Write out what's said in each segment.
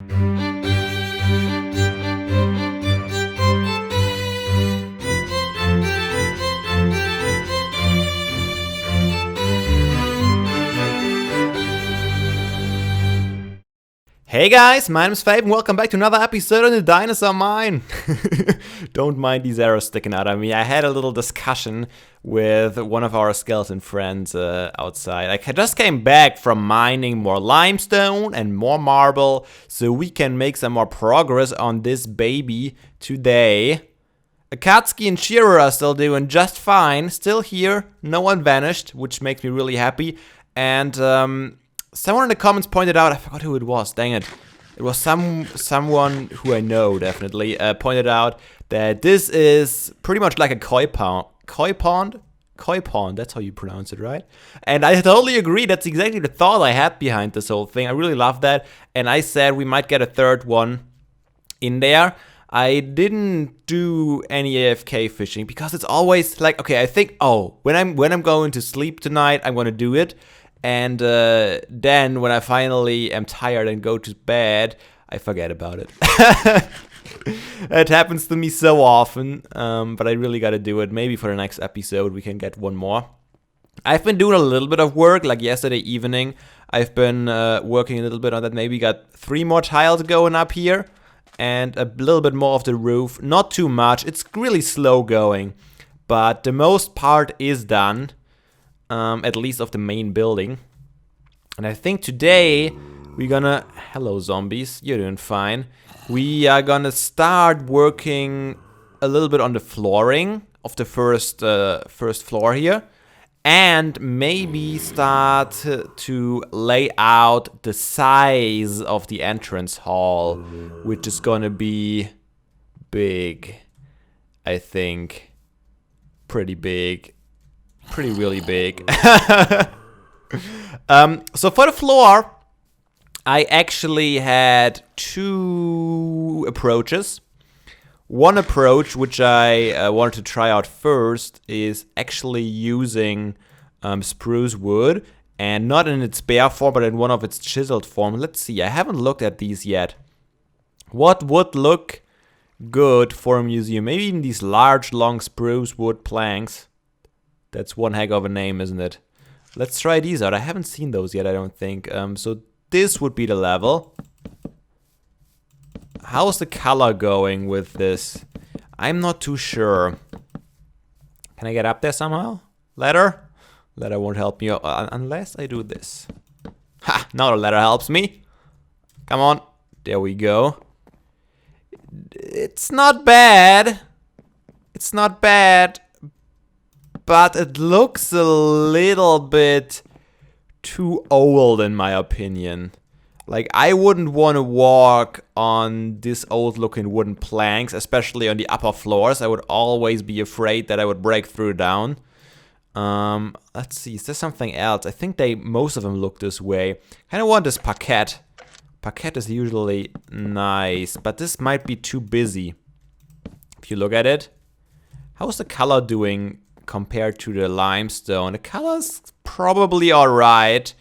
Hey guys, my name is Fabe and welcome back to another episode on the Dinosaur mine. Don't mind these arrows sticking out at me. I had a little discussion with one of our skeleton friends outside. I just came back from mining more limestone and more marble so we can make some more progress on this baby today. Akatsuki and Shiro are still doing just fine, still here, no one vanished, which makes me really happy. And someone in the comments pointed out, I forgot who it was, dang it. It was someone who I know, definitely, pointed out that this is pretty much like a koi pond. Koi pond? Koi pond, that's how you pronounce it, right? And I totally agree, that's exactly the thought I had behind this whole thing. I really love that, and I said we might get a third one in there. I didn't do any AFK fishing because it's always like, okay, I think, oh, when I'm going to sleep tonight, I'm gonna do it. And then when I finally am tired and go to bed, I forget about it. It happens to me so often, but I really gotta do it. Maybe for the next episode we can get one more. I've been doing a little bit of work, like yesterday evening. I've been working a little bit on that. Maybe got 3 more tiles going up here and a little bit more of the roof. Not too much. It's really slow going, but the most part is done. At least of the main building. And I think today we're gonna... Hello zombies, you're doing fine. We are gonna start working a little bit on the flooring of the first floor here. And maybe start to lay out the size of the entrance hall, which is gonna be big, I think. Pretty big. Pretty really big. So for the floor, I actually had 2 approaches. One approach, which I wanted to try out first, is actually using spruce wood, and not in its bare form, but in one of its chiseled form. Let's see, I haven't looked at these yet. What would look good for a museum? Maybe even these large, long spruce wood planks. That's one heck of a name, isn't it? Let's try these out. I haven't seen those yet, I don't think. So this would be the level. How's the color going with this? I'm not too sure. Can I get up there somehow? Ladder? Ladder won't help me unless I do this. Ha! Now the ladder helps me. Come on. There we go. It's not bad. It's not bad. But it looks a little bit too old in my opinion. Like, I wouldn't want to walk on this old looking wooden planks, especially on the upper floors. I would always be afraid that I would break through down. Let's see, is there something else? I think most of them look this way. Kinda want this parquet. Parquet is usually nice, but this might be too busy. If you look at it. How's the color doing compared to the limestone? The color's probably alright.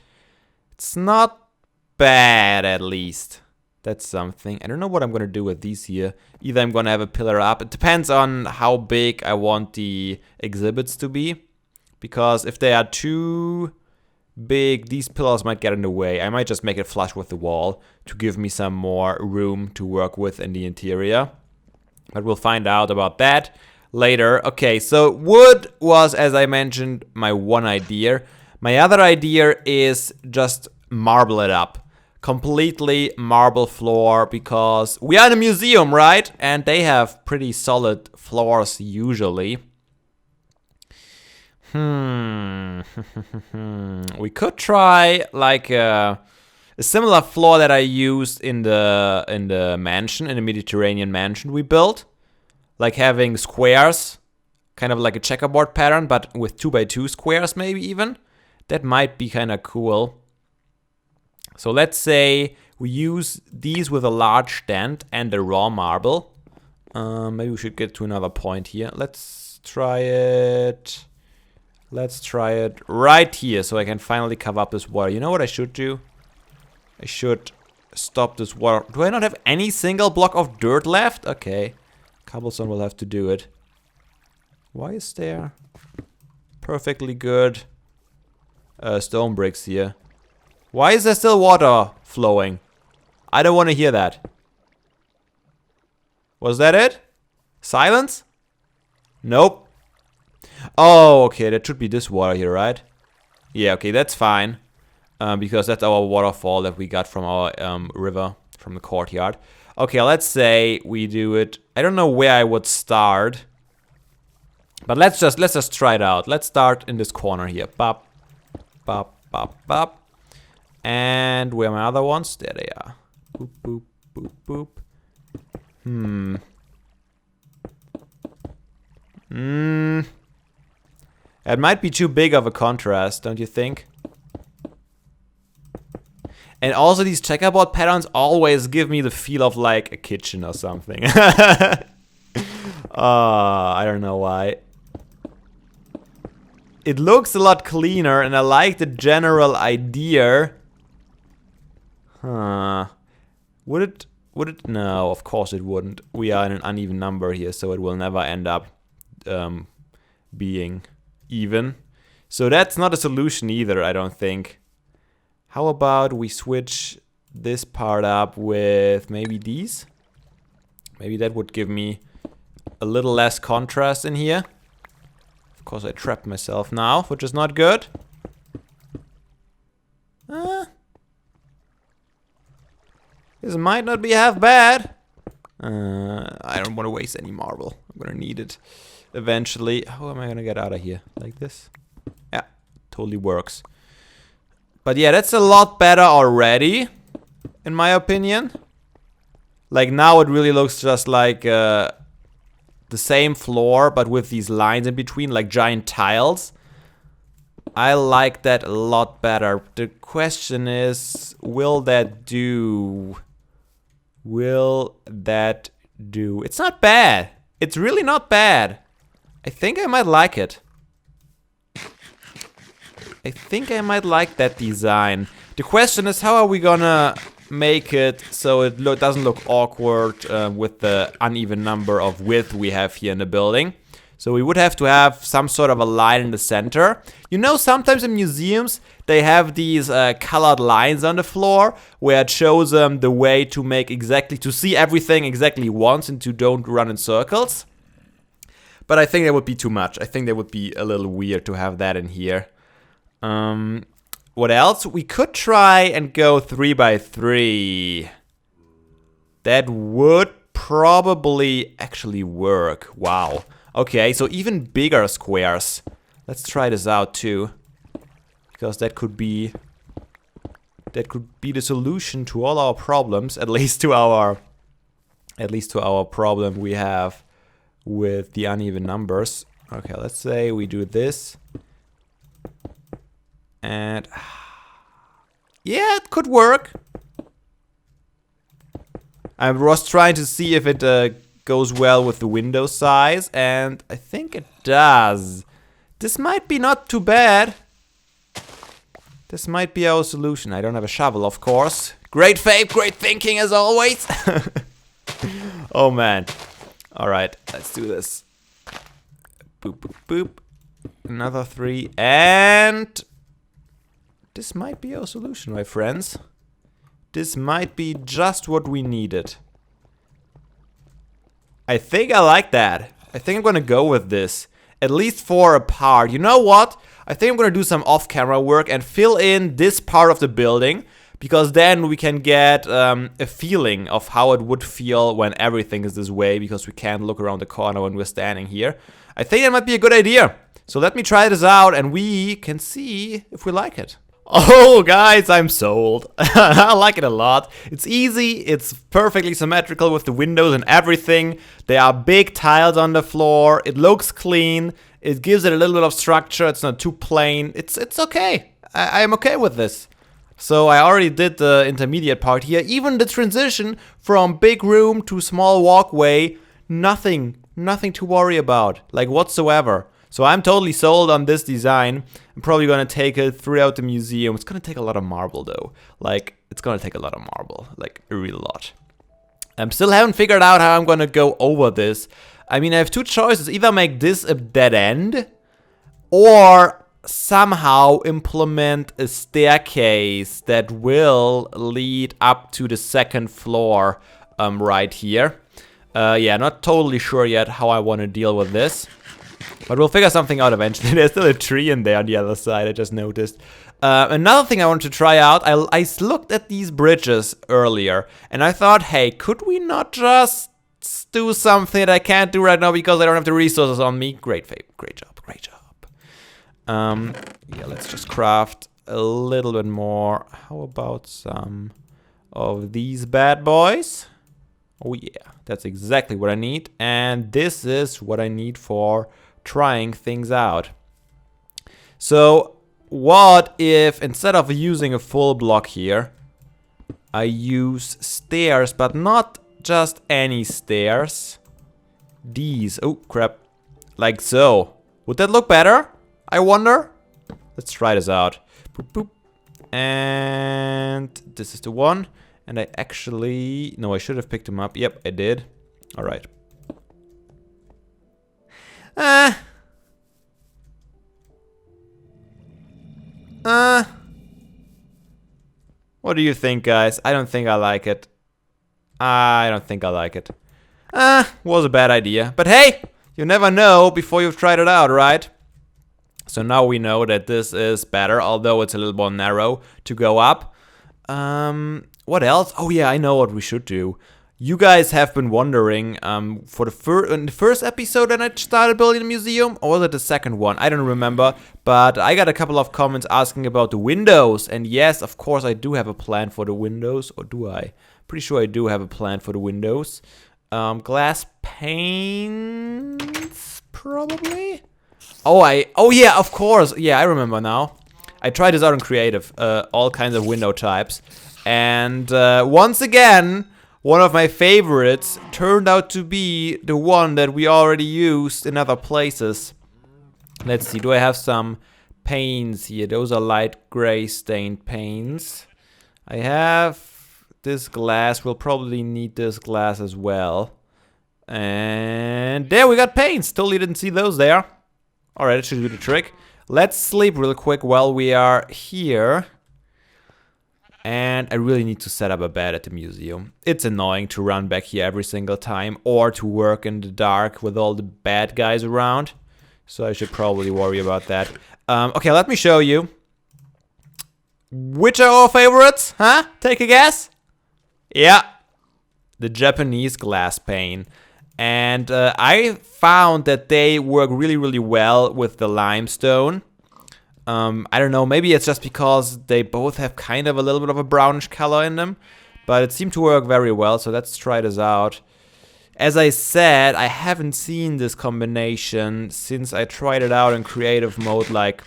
It's not bad, at least. That's something. I don't know what I'm gonna do with these here. Either I'm gonna have a pillar up. It depends on how big I want the exhibits to be. Because if they are too big, these pillars might get in the way. I might just make it flush with the wall to give me some more room to work with in the interior. But we'll find out about that later. Okay, so wood was, as I mentioned, my one idea. My other idea is just marble it up. Completely marble floor, because we are in a museum, right? And they have pretty solid floors usually. We could try like a similar floor that I used in the mansion, in the Mediterranean mansion we built. Like having squares, kind of like a checkerboard pattern, but with 2x2 squares maybe even. That might be kind of cool. So let's say we use these with a large stand and a raw marble. Maybe we should get to another point here. Let's try it. Let's try it right here so I can finally cover up this water. You know what I should do? I should stop this water. Do I not have any single block of dirt left? Okay. Cobblestone will have to do it. Why is there perfectly good stone bricks here? Why is there still water flowing? I don't want to hear that. Was that it? Silence? Nope. Oh, okay, that should be this water here, right? Yeah, okay, that's fine. Because that's our waterfall that we got from our river, from the courtyard. Okay, let's say we do it. I don't know where I would start. But let's just try it out. Let's start in this corner here. Bop, bop, bop, bop. And where are my other ones? There they are. Boop, boop, boop, boop. It might be too big of a contrast, don't you think? And also these checkerboard patterns always give me the feel of like a kitchen or something. I don't know why. It looks a lot cleaner and I like the general idea. Huh. Would it? No, of course it wouldn't. We are in an uneven number here, so it will never end up being even. So that's not a solution either, I don't think. How about we switch this part up with maybe these? Maybe that would give me a little less contrast in here. Of course, I trapped myself now, which is not good. This might not be half bad. I don't want to waste any marble. I'm gonna need it eventually. How am I gonna get out of here? Like this? Yeah, totally works. But yeah, that's a lot better already, in my opinion. Like now it really looks just like the same floor, but with these lines in between, like giant tiles. I like that a lot better. The question is, will that do? Will that do? It's not bad. It's really not bad. I think I might like it. I think I might like that design. The question is, how are we gonna make it so it doesn't look awkward with the uneven number of width we have here in the building? So we would have to have some sort of a line in the center. You know, sometimes in museums, they have these colored lines on the floor where it shows them the way to make to see everything exactly once and to don't run in circles. But I think that would be too much. I think that would be a little weird to have that in here. What else? We could try and go 3 by 3. That would probably actually work. Wow. Okay, so even bigger squares. Let's try this out too. Because that could be the solution to all our problems, at least to our problem we have with the uneven numbers. Okay, let's say we do this. And yeah, it could work. I was trying to see if it goes well with the window size, and I think it does. This might be not too bad. This might be our solution. I don't have a shovel, of course. Great Fabe, great thinking as always. Oh man. Alright, let's do this. Boop, boop, boop. Another 3, and this might be our solution, my friends. This might be just what we needed. I think I like that. I think I'm gonna go with this. At least for a part. You know what? I think I'm gonna do some off-camera work and fill in this part of the building. Because then we can get a feeling of how it would feel when everything is this way. Because we can't look around the corner when we're standing here. I think that might be a good idea. So let me try this out and we can see if we like it. Oh guys, I'm sold. I like it a lot. It's easy, it's perfectly symmetrical with the windows and everything. There are big tiles on the floor, it looks clean, it gives it a little bit of structure, it's not too plain. It's okay. I'm okay with this. So I already did the intermediate part here. Even the transition from big room to small walkway, nothing to worry about, like whatsoever. So I'm totally sold on this design. I'm probably gonna take it throughout the museum. It's gonna take a lot of marble though. Like, it's gonna take a lot of marble, like a real lot. I still haven't figured out how I'm gonna go over this. I mean, I have two choices. Either make this a dead end, or somehow implement a staircase that will lead up to the second floor right here. Yeah, not totally sure yet how I want to deal with this. But we'll figure something out eventually. There's still a tree in there on the other side, I just noticed. Another thing I wanted to try out, I looked at these bridges earlier, and I thought, hey, could we not just do something that I can't do right now because I don't have the resources on me? Great, Fabe. Great job. Great job. Yeah, let's just craft a little bit more. How about some of these bad boys? Oh yeah, that's exactly what I need. And this is what I need for trying things out. So what if instead of using a full block here, I use stairs, but not just any stairs. These, oh crap, like so. Would that look better? I wonder. Let's try this out. Boop, boop. And this is the one. And I actually... No, I should have picked him up. Yep, I did. Alright. What do you think, guys? I don't think I like it. I don't think I like it. Was a bad idea. But hey, you never know before you've tried it out, right? So now we know that this is better, although it's a little more narrow to go up. What else? Oh yeah, I know what we should do. You guys have been wondering, for in the first episode that I started building the museum, or was it the second one? I don't remember, but I got a couple of comments asking about the windows, and yes, of course I do have a plan for the windows, or do I? Pretty sure I do have a plan for the windows. Glass panes, probably? Oh yeah, of course. Yeah, I remember now. I tried this out in creative, all kinds of window types. And once again, one of my favorites turned out to be the one that we already used in other places. Let's see, do I have some panes here? Those are light gray stained panes. I have this glass. We'll probably need this glass as well. And there we got panes. Totally didn't see those there. Alright, that should do the trick. Let's sleep real quick while we are here. And I really need to set up a bed at the museum. It's annoying to run back here every single time, or to work in the dark with all the bad guys around. So I should probably worry about that. Okay, let me show you. Which are our favorites? Huh? Take a guess? Yeah. The Japanese glass pane. And I found that they work really, really well with the limestone. I don't know, maybe it's just because they both have kind of a little bit of a brownish color in them. But it seemed to work very well, so let's try this out. As I said, I haven't seen this combination since I tried it out in creative mode like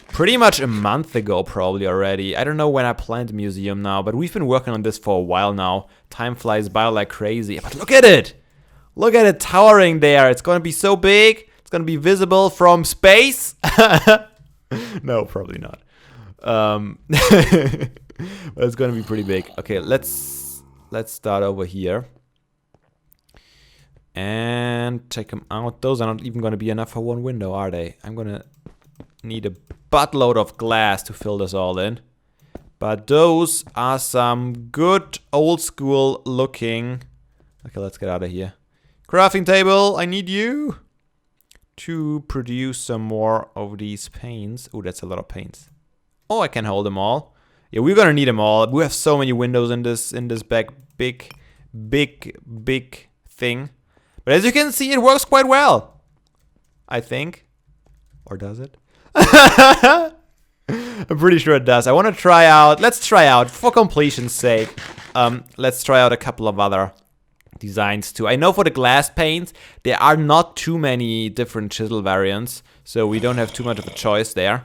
pretty much a month ago probably already. I don't know when I planned the museum now, but we've been working on this for a while now. Time flies by like crazy. But look at it! Look at it towering there. It's gonna be so big. It's gonna be visible from space. No, probably not. But it's gonna be pretty big. Okay, let's start over here. And check them out. Those are not even gonna be enough for one window, are they? I'm gonna need a buttload of glass to fill this all in. But those are some good old school looking... Okay, let's get out of here. Crafting table, I need you to produce some more of these panes. Oh, that's a lot of panes. Oh, I can hold them all. Yeah, we're gonna need them all. We have so many windows in this big thing. But as you can see, it works quite well. I think. Or does it? I'm pretty sure it does. I want to try out. Let's try out, for completion's sake. Let's try out a couple of other designs too. I know for the glass panes, there are not too many different chisel variants, so we don't have too much of a choice there.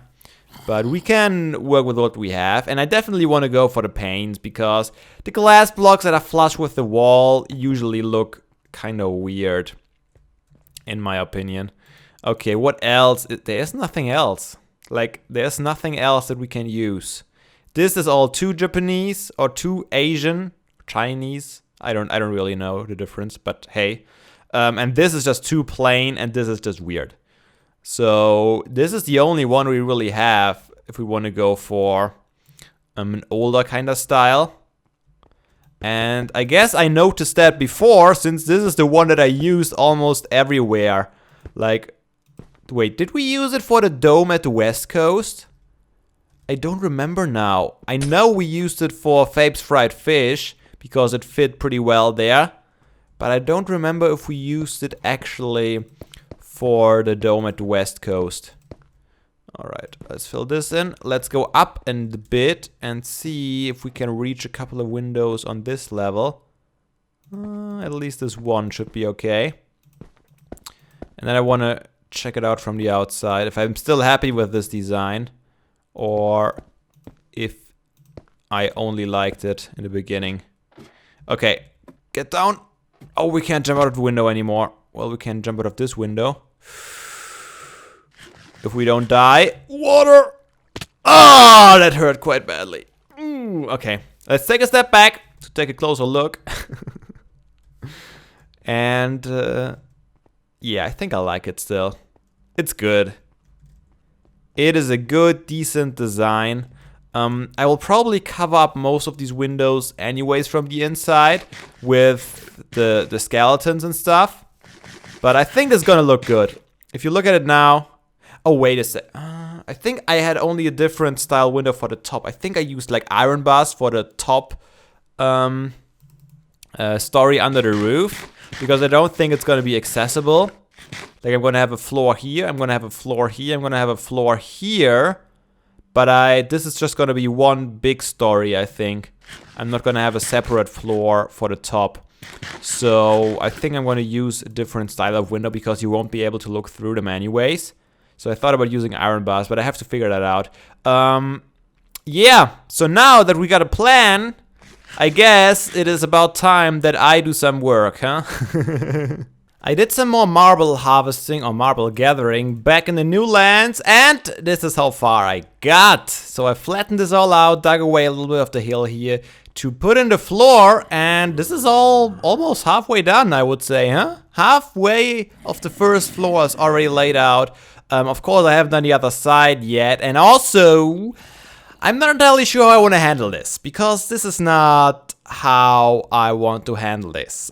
But we can work with what we have, and I definitely want to go for the panes because the glass blocks that are flush with the wall usually look kind of weird, in my opinion. Okay, what else? There's nothing else. Like, there's nothing else that we can use. This is all too Japanese or too Asian, Chinese. I don't really know the difference, but hey. And this is just too plain, and this is just weird. So this is the only one we really have if we want to go for an older kind of style. And I guess I noticed that before, since this is the one that I used almost everywhere. Like, wait, did we use it for the dome at the West Coast? I don't remember now. I know we used it for Fabe's fried fish because it fit pretty well there. But I don't remember if we used it actually for the dome at the West Coast. Alright, let's fill this in. Let's go up a bit and see if we can reach a couple of windows on this level. At least this one should be okay. And then I want to check it out from the outside. If I'm still happy with this design. Or if I only liked it in the beginning. Okay, get down. Oh, we can't jump out of the window anymore. Well, we can jump out of this window. If we don't die. Water! Oh, that hurt quite badly. Okay, let's take a step back to take a closer look. And, yeah, I think I like it still. It's good. It is a good, decent design. I will probably cover up most of these windows anyways from the inside with the skeletons and stuff. But I think it's gonna look good. If you look at it now... Oh, wait a sec. I think I had only a different style window for the top. I think I used like iron bars for the top story under the roof. Because I don't think it's gonna be accessible. Like, I'm gonna have a floor here, I'm gonna have a floor here, I'm gonna have a floor here. But this is just gonna be one big story, I think. I'm not gonna have a separate floor for the top. So I think I'm gonna use a different style of window because you won't be able to look through them anyways. So I thought about using iron bars, but I have to figure that out. Yeah, so now that we got a plan, I guess it is about time that I do some work, huh? I did some more marble harvesting or marble gathering back in the new lands, and this is how far I got. So I flattened this all out, dug away a little bit of the hill here to put in the floor, and this is all almost halfway done, I would say, huh? Halfway of the first floor is already laid out. Of course, I haven't done the other side yet, and also, I'm not entirely sure how I want to handle this, because this is not how I want to handle this.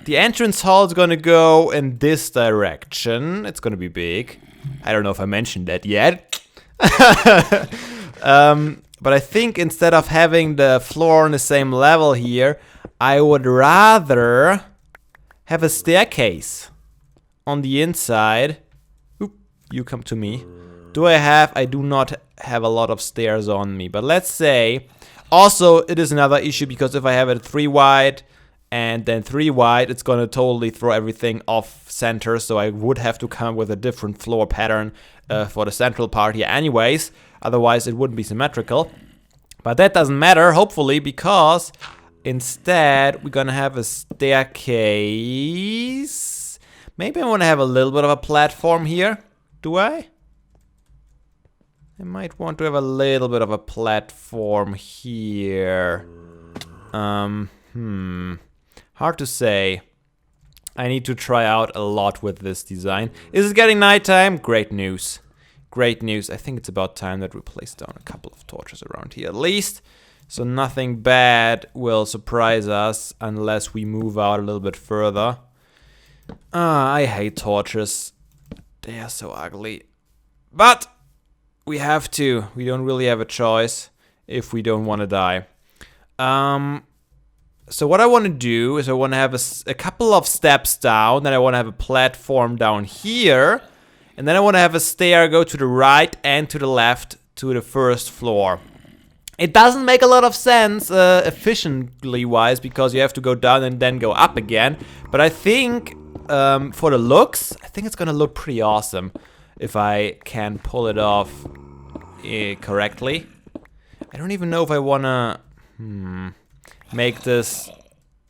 The entrance hall is gonna go in this direction. It's gonna be big. I don't know if I mentioned that yet. But I think instead of having the floor on the same level here, I would rather have a staircase on the inside. Oop, you come to me. I do not have a lot of stairs on me. But let's say, also it is another issue because if I have it 3 wide and then 3 wide, it's gonna totally throw everything off center. So I would have to come up with a different floor pattern for the central part here anyways. Otherwise it wouldn't be symmetrical. But that doesn't matter, hopefully, because instead we're gonna have a staircase. Maybe I wanna have a little bit of a platform here. Do I? I might want to have a little bit of a platform here. Hard to say. I need to try out a lot with this design. Is it getting nighttime? Great news. Great news. I think it's about time that we place down a couple of torches around here at least. So nothing bad will surprise us unless we move out a little bit further. I hate torches. They are so ugly. But we have to. We don't really have a choice if we don't want to die. So what I want to do is I want to have a couple of steps down. Then I want to have a platform down here. And then I want to have a stair go to the right and to the left to the first floor. It doesn't make a lot of sense efficiently wise because you have to go down and then go up again. But I think for the looks, I think it's gonna look pretty awesome if I can pull it off correctly. I don't even know if I wanna make this,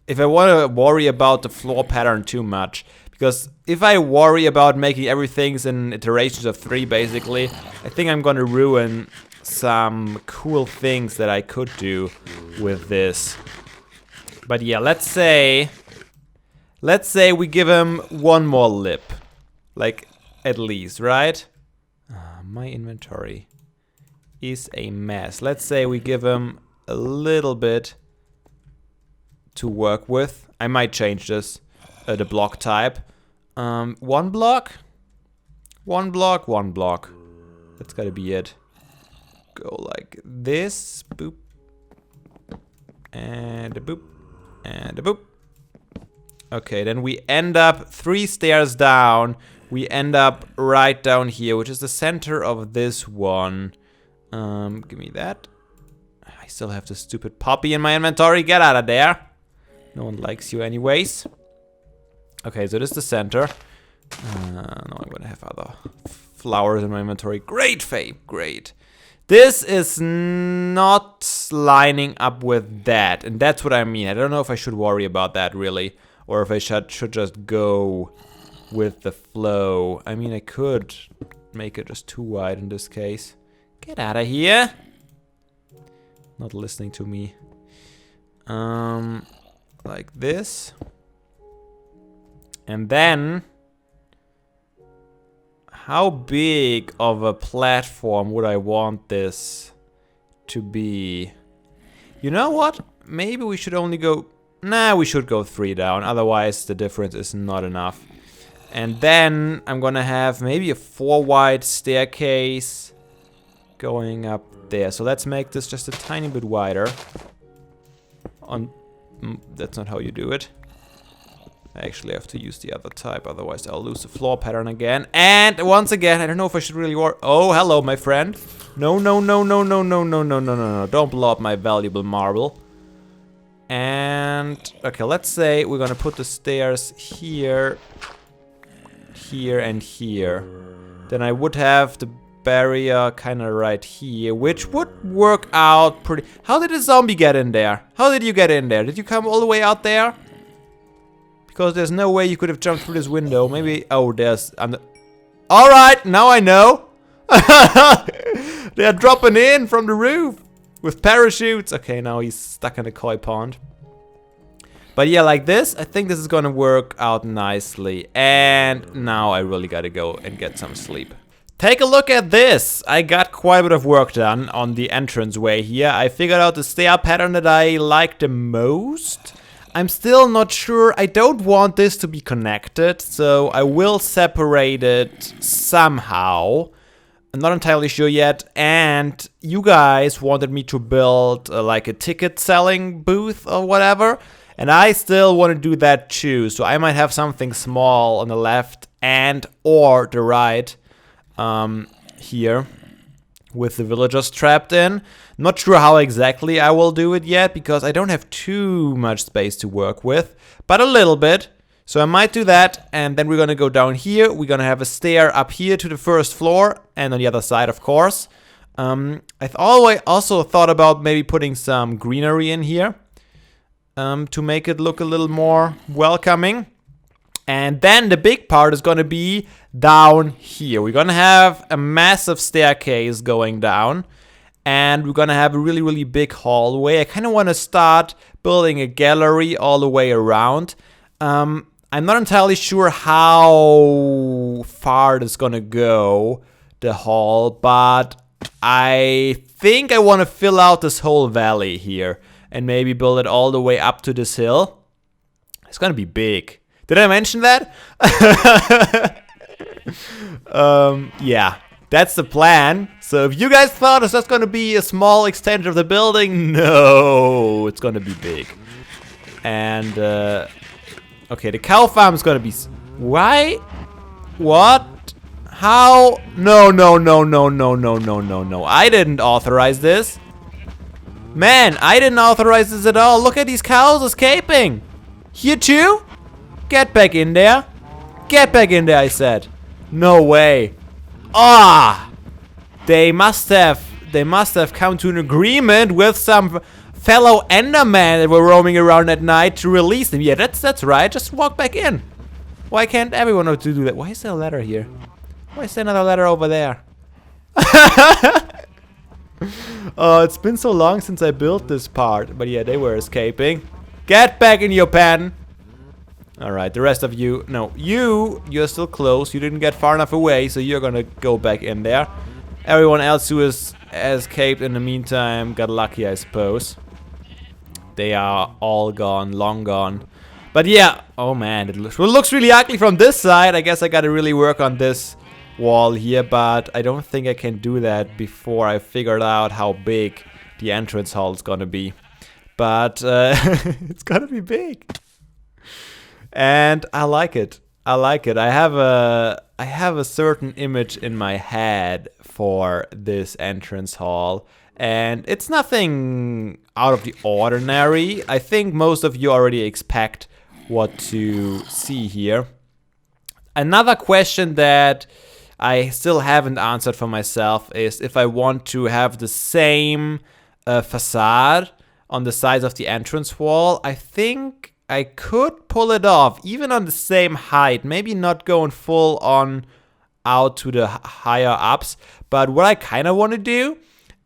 if I wanna worry about the floor pattern too much. Because if I worry about making everything in iterations of 3, basically, I think I'm gonna ruin some cool things that I could do with this. But yeah, let's say we give him 1 more lip. Like, at least, right? My inventory is a mess. Let's say we give him a little bit to work with. I might change this, the block type. 1 block? 1 block, 1 block. That's gotta be it. Go like this. Boop. And a boop. And a boop. Okay, then we end up 3 stairs down. We end up right down here, which is the center of this one. Give me that. I still have the stupid puppy in my inventory. Get out of there. No one likes you anyways. Okay, so this is the center. No, I'm gonna have other flowers in my inventory. Great, Fabe, great. This is not lining up with that, and that's what I mean. I don't know if I should worry about that, really. Or if I should just go with the flow. I mean, I could make it just too wide in this case. Get out of here. Not listening to me. Like this. And then, how big of a platform would I want this to be? You know what? Maybe we should only go... Nah, we should go 3 down. Otherwise, the difference is not enough. And then I'm gonna have maybe a 4 wide staircase going up there. So let's make this just a tiny bit wider. That's not how you do it. I actually have to use the other type, otherwise I'll lose the floor pattern again. And once again, I don't know if I should really Oh, hello, my friend. No, no, no, no, no, no, no, no, no, no, no. Don't blow up my valuable marble. And, okay, let's say we're gonna put the stairs here, here, and here. Then I would have the barrier kind of right here, which would work out pretty... How did the zombie get in there? How did you get in there? Did you come all the way out there? Because there's no way you could have jumped through this window. Maybe... Oh, there's... Alright, now I know. They're dropping in from the roof with parachutes. Okay, now he's stuck in a koi pond. But yeah, like this, I think this is gonna work out nicely. And now I really gotta go and get some sleep. Take a look at this. I got quite a bit of work done on the entranceway here. I figured out the stair pattern that I like the most. I'm still not sure. I don't want this to be connected, so I will separate it somehow. I'm not entirely sure yet. And you guys wanted me to build like a ticket selling booth or whatever. And I still want to do that too. So I might have something small on the left and or the right here with the villagers trapped in. Not sure how exactly I will do it yet because I don't have too much space to work with, but a little bit. So I might do that, and then we're gonna go down here. We're gonna have a stair up here to the first floor, and on the other side, of course. I've always also thought about maybe putting some greenery in here to make it look a little more welcoming. And then the big part is gonna be down here. We're gonna have a massive staircase going down. And we're gonna have a really, really big hallway. I kind of want to start building a gallery all the way around. I'm not entirely sure how far it's gonna go, the hall, but I think I want to fill out this whole valley here and maybe build it all the way up to this hill. It's gonna be big. Did I mention that? Yeah. That's the plan. So if you guys thought it's just going to be a small extension of the building, no, it's going to be big. And, okay, the cow farm is going to be... Why? What? How? No, no, no, no, no, no, no, no, no. I didn't authorize this. Man, I didn't authorize this at all. Look at these cows escaping. Here too? Get back in there. Get back in there, I said. No way. Ah! They must have come to an agreement with some fellow Enderman that were roaming around at night to release them. Yeah, that's right. Just walk back in. Why can't everyone know to do that? Why is there a ladder here? Why is there another ladder over there? Oh, it's been so long since I built this part. But yeah, they were escaping. Get back in your pen. Alright, the rest of you... No, you're still close. You didn't get far enough away, so you're gonna go back in there. Everyone else who has escaped in the meantime got lucky, I suppose. They are all gone, long gone. But yeah, oh man, it looks really ugly from this side. I guess I gotta really work on this wall here, but I don't think I can do that before I figured out how big the entrance hall is gonna be. But it's gonna be big. And I like it. I like it. I have a certain image in my head for this entrance hall, and it's nothing out of the ordinary. I think most of you already expect what to see here. Another question that I still haven't answered for myself is if I want to have the same facade on the sides of the entrance wall. I think I could pull it off, even on the same height. Maybe not going full on out to the higher ups. But what I kind of want to do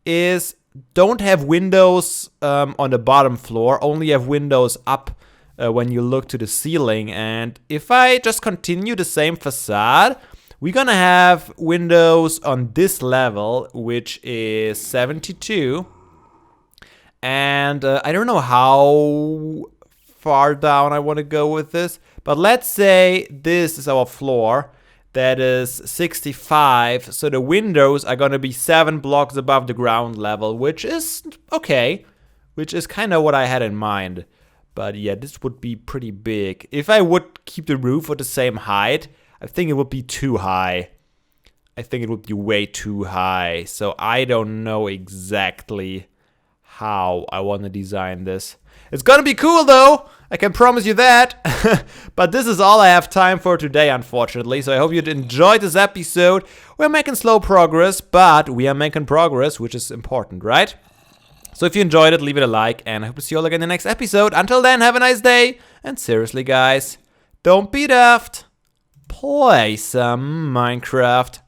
is don't have windows on the bottom floor. Only have windows up when you look to the ceiling. And if I just continue the same facade, we're gonna have windows on this level, which is 72. And I don't know how far down I want to go with this, but let's say this is our floor that is 65, so the windows are gonna be 7 blocks above the ground level, which is okay, which is kind of what I had in mind. But yeah, this would be pretty big. If I would keep the roof at the same height, I think it would be too high. I think it would be way too high, so I don't know exactly how I want to design this. It's gonna be cool though, I can promise you that. But this is all I have time for today, unfortunately. So I hope you enjoyed this episode. We're making slow progress, but we are making progress, which is important, right? So if you enjoyed it, leave it a like, and I hope to see you all again in the next episode. Until then, have a nice day, and seriously guys, don't be daft. Play some Minecraft.